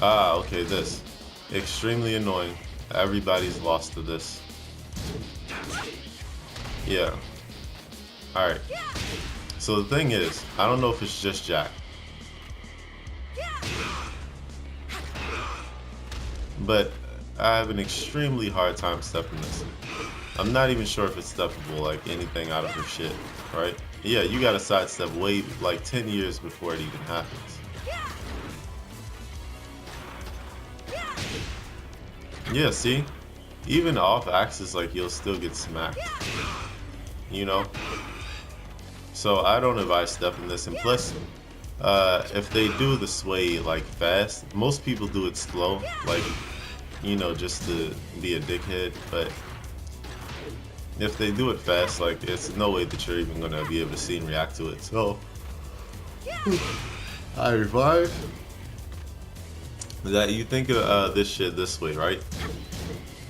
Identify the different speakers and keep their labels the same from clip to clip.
Speaker 1: Ah, okay, this. Extremely annoying. Everybody's lost to this. Yeah. Alright. So the thing is, I don't know if it's just Jack, but I have an extremely hard time stepping this. I'm not even sure if it's steppable, like anything out of her shit, right? Yeah, you gotta sidestep way, like 10 years before it even happens. Yeah, see? Even off axis, like, you'll still get smacked, you know? So I don't advise stepping this, and plus, if they do the sway, like, fast, most people do it slow, like, you know, just to be a dickhead, but if they do it fast, like, it's no way that you're even gonna be able to see and react to it. So I advise that you think of this shit this way, right?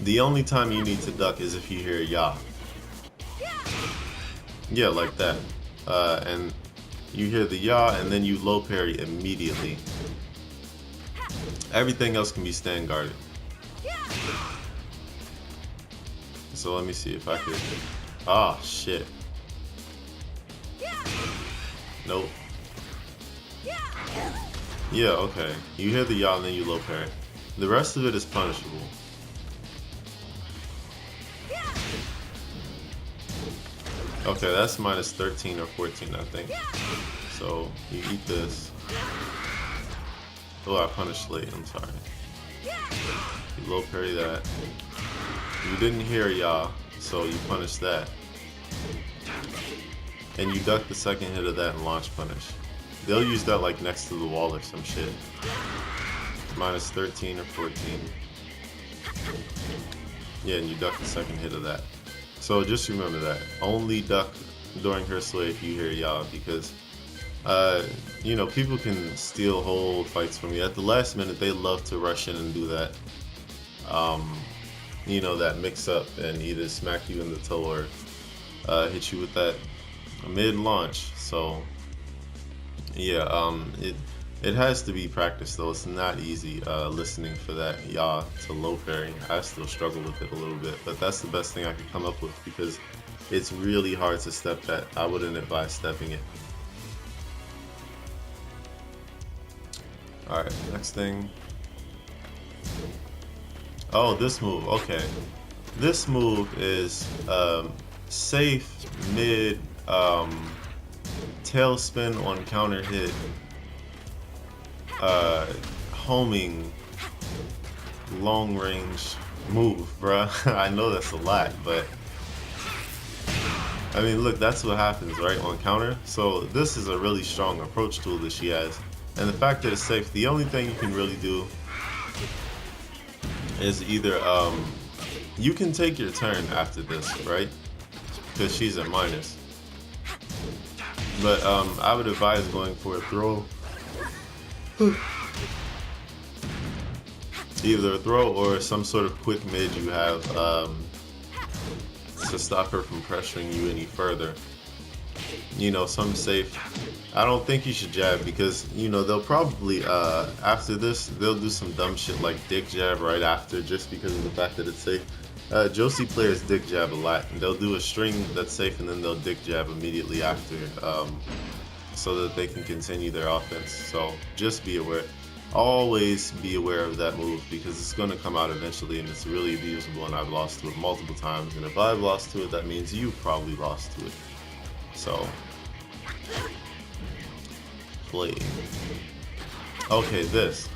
Speaker 1: The only time you need to duck is if you hear ya. Yeah, like that. And you hear the ya, and then you low parry immediately. Everything else can be stand guarded. So let me see if I could. Ah, shit. Nope. Yeah, okay. You hear the yaw and then you low parry. The rest of it is punishable. Okay, that's minus 13 or 14, I think. So you eat this. Oh, I punished late. I'm sorry. You low parry that. You didn't hear yaw, so you punish that. And you duck the second hit of that and launch punish. They'll use that like next to the wall or some shit. Minus 13 or 14. Yeah, and you duck the second hit of that. So just remember that. Only duck during her sway if you hear yaw, because you know, people can steal whole fights from you. At the last minute, they love to rush in and do that. You know, that mix up and either smack you in the toe or hit you with that mid-launch. So yeah, it has to be practiced though. It's not easy listening for that yaw to low parry. I still struggle with it a little bit, but that's the best thing I could come up with because it's really hard to step that. I wouldn't advise stepping it. Alright, next thing. Oh, this move. Okay. This move is safe mid tail spin on counter hit, homing long range move, bruh. I know that's a lot, but I mean, look, that's what happens, right, on counter. So this is a really strong approach tool that she has, and the fact that it's safe, the only thing you can really do is either you can take your turn after this, right, because she's at minus, but I would advise going for a throw. Either a throw or some sort of quick mid you have to stop her from pressuring you any further. You know, some safe. I don't think you should jab because, you know, they'll probably, after this, they'll do some dumb shit like dick jab right after just because of the fact that it's safe. Josie players dick jab a lot. And they'll do a string that's safe and then they'll dick jab immediately after so that they can continue their offense. So just be aware. Always be aware of that move because it's going to come out eventually and it's really abusable, and I've lost to it multiple times, and if I've lost to it, that means you've probably lost to it. So play. Okay, this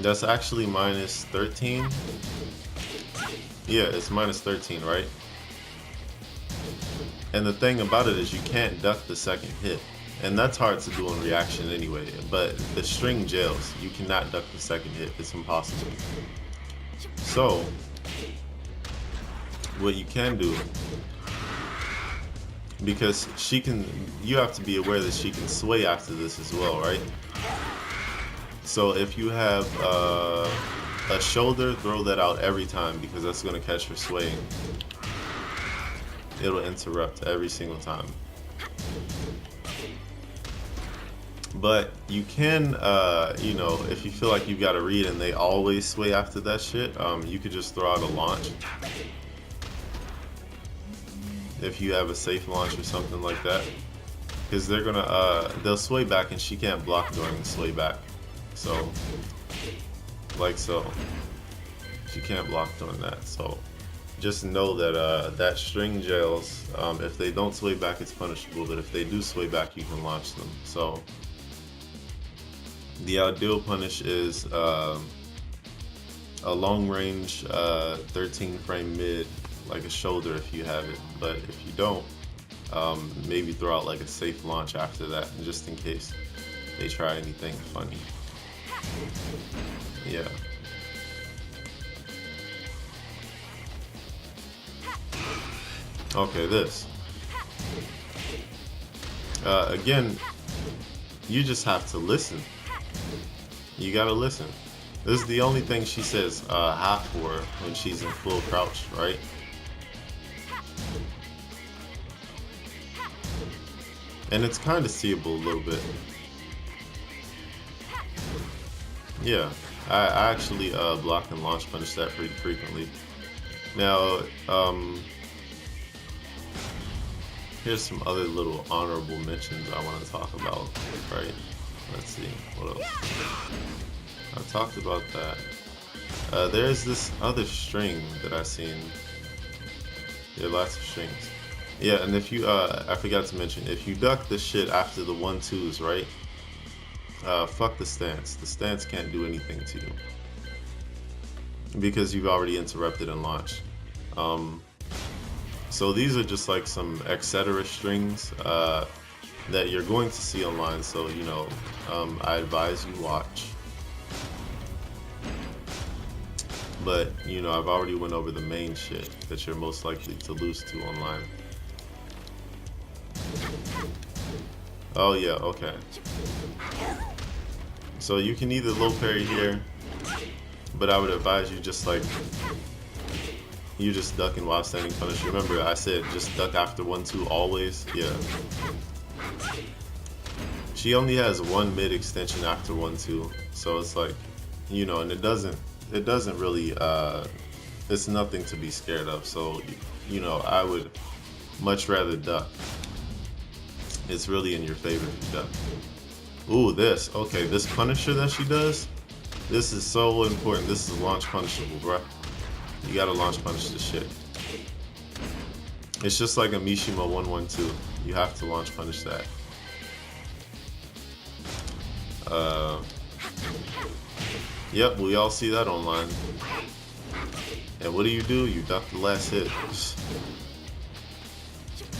Speaker 1: that's actually minus 13. Yeah, it's minus 13, right? And the thing about it is you can't duck the second hit. And that's hard to do in reaction anyway. But the string jails. You cannot duck the second hit. It's impossible. So, what you can do, because she can, you have to be aware that she can sway after this as well, right? So if you have a shoulder, throw that out every time because that's going to catch her swaying. It'll interrupt every single time. But you can, you know, if you feel like you got to read and they always sway after that shit, you could just throw out a launch. If you have a safe launch or something like that. Because they're gonna, they'll sway back and she can't block during sway back. So, like so. She can't block during that. So, just know that that string jails, if they don't sway back, it's punishable. But if they do sway back, you can launch them. So, the ideal punish is a long range 13 frame mid, like a shoulder if you have it. But if you don't, maybe throw out like a safe launch after that, just in case they try anything funny. Yeah. Okay, this. Again, you just have to listen. You gotta listen. This is the only thing she says half for when she's in full crouch, right? And it's kind of seeable a little bit. Yeah, I actually block and launch punish that pretty frequently. Now, here's some other little honorable mentions I want to talk about, right? Let's see, what else? I talked about that. There's this other string that I seen. There are lots of strings. Yeah, and if you, I forgot to mention, if you duck the shit after the 1-2s, right? Fuck the stance. The stance can't do anything to you. Because you've already interrupted and launched. So these are just like some etc. strings that you're going to see online. So, you know, I advise you watch. But, you know, I've already went over the main shit that you're most likely to lose to online. Oh yeah, okay. So you can either low parry here, but I would advise you just like, you just ducking while standing punish. Remember I said just duck after 1-2 always? Yeah. She only has one mid extension after 1-2, so it's like, you know, and it doesn't really, it's nothing to be scared of. So, you know, I would much rather duck. It's really in your favor if you duck. Ooh, this. Okay, this punisher that she does, this is so important. This is launch punishable, bruh. You gotta launch punish this shit. It's just like a Mishima 1-1-2. You have to launch punish that. Yep, we all see that online. And what do? You duck the last hit.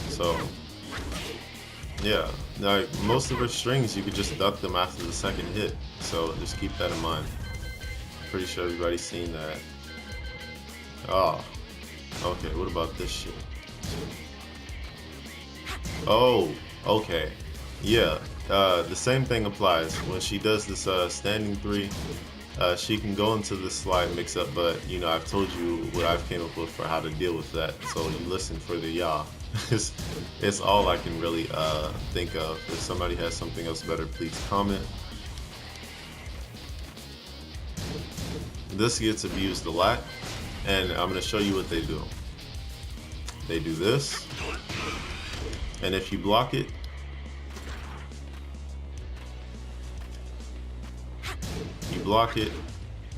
Speaker 1: So, yeah, like most of her strings, you could just duck them after the second hit. So just keep that in mind. Pretty sure everybody's seen that. Oh, okay, what about this shit? Oh, okay. Yeah, the same thing applies. When she does this standing 3, she can go into the slide mix-up, but, you know, I've told you what I've came up with for how to deal with that, so you listen for the yaw. It's all I can really think of. If somebody has something else better, please comment. This gets abused a lot, and I'm going to show you what they do. They do this, and if you block it,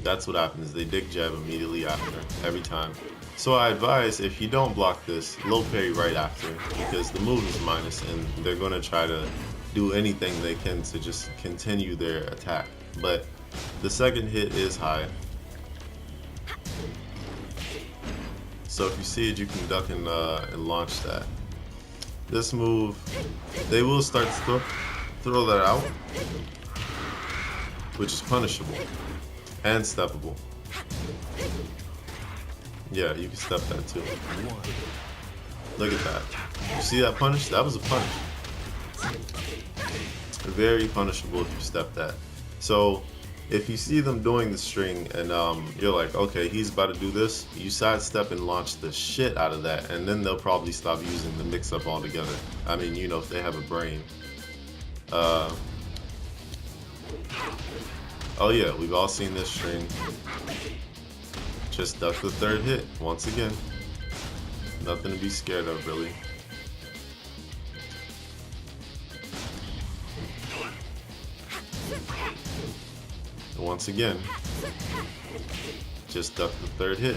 Speaker 1: that's what happens. They dig jab immediately after, every time. So I advise, if you don't block this, low parry right after, because the move is minus and they're going to try to do anything they can to just continue their attack. But the second hit is high. So if you see it, you can duck and launch that. This move, they will start to throw that out, which is punishable and steppable. Yeah, you can step that too. Look at that. You see that punish? That was a punish. Very punishable if you step that. So if you see them doing the string and you're like, okay, he's about to do this, you sidestep and launch the shit out of that, and then they'll probably stop using the mix-up altogether. I mean, you know, if they have a brain. Oh yeah, we've all seen this string. Just duck the third hit once again. Nothing to be scared of, really. Once again, just duck the third hit.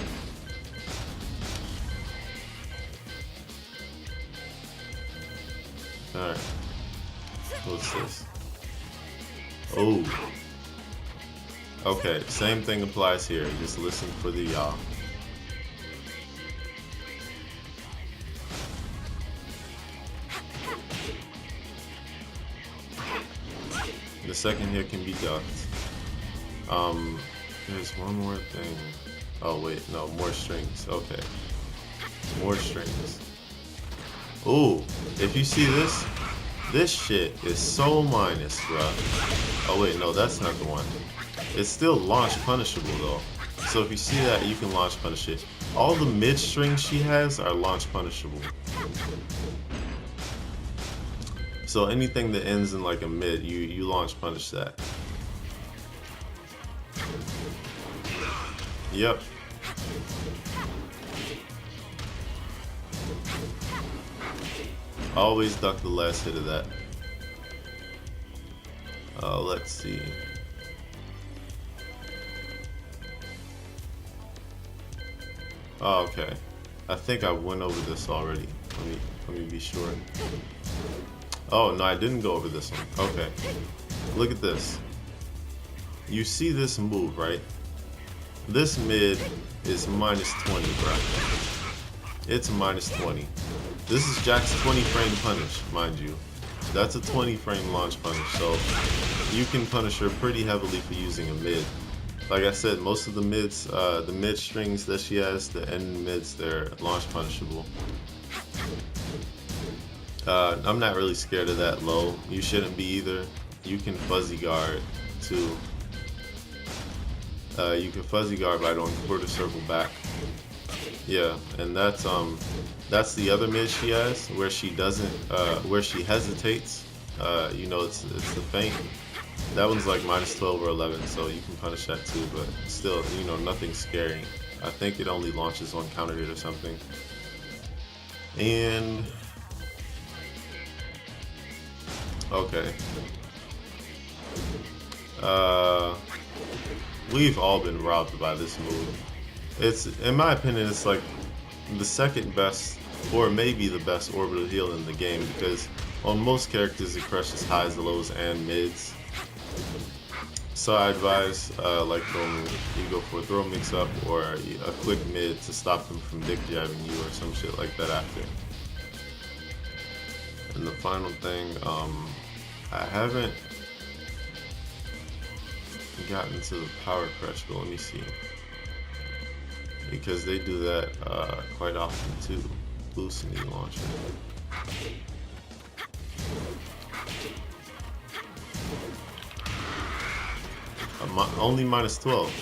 Speaker 1: Alright. What's this? Oh. Okay, same thing applies here. Just listen for the yaw. The second hit can be ducked. There's one more thing. Oh wait, no, more strings. Okay. More strings. Ooh, if you see this shit is so minus, bruh. Oh wait, no, that's not the one. It's still launch punishable though. So if you see that, you can launch punish it. All the mid strings she has are launch punishable. So anything that ends in like a mid, you launch punish that. Yep. Always duck the last hit of that. Let's see. Oh, okay. I think I went over this already. Let me be sure. Oh no, I didn't go over this one. Okay. Look at this. You see this move, right? This mid is minus 20, bro. It's minus 20. This is Jack's 20 frame punish, mind you. That's a 20 frame launch punish, so you can punish her pretty heavily for using a mid. Like I said, most of the mids, the mid strings that she has, the end mids, they're launch punishable. I'm not really scared of that low. You shouldn't be either. You can fuzzy guard too. You can fuzzy guard by doing quarter circle back. Yeah, and that's the other mid she has where she doesn't, where she hesitates. You know, it's the feint. That one's like minus 12 or 11, so you can punish that too. But still, you know, nothing scary. I think it only launches on counter hit or something. And okay. We've all been robbed by this move. It's, in my opinion, it's like the second best, or maybe the best orbital heal in the game, because on most characters it crushes highs, lows, and mids. So I advise, like you go for a throw mix up or a quick mid to stop them from dick jabbing you or some shit like that after. And the final thing, I haven't gotten to the power crush, but let me see, because they do that quite often too, boosting the launcher. Only minus 12.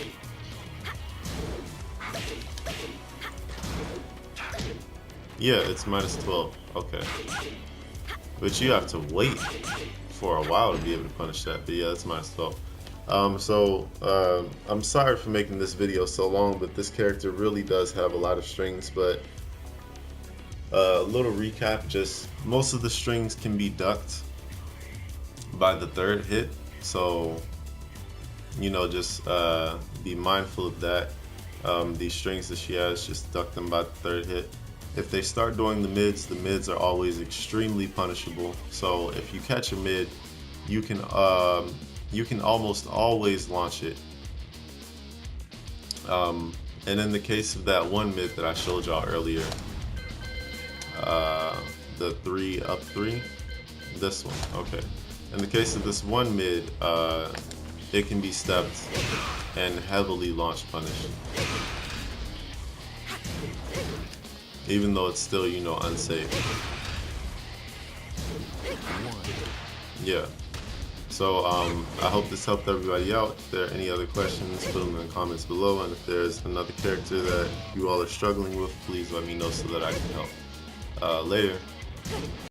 Speaker 1: Yeah, it's minus 12. Okay. But you have to wait for a while to be able to punish that. But yeah, it's minus 12. I'm sorry for making this video so long, but this character really does have a lot of strings. But a little recap, just most of the strings can be ducked by the third hit. So, you know, just be mindful of that. These strings that she has, just duck them by the third hit. If they start doing the mids are always extremely punishable. So if you catch a mid, you can almost always launch it. And in the case of that one mid that I showed y'all earlier, the 3 up 3, this one, okay. In the case of this one mid, it can be stepped and heavily launch punished, even though it's still, you know, unsafe. Yeah. So I hope this helped everybody out. If there are any other questions, put them in the comments below. And if there's another character that you all are struggling with, please let me know so that I can help. Later.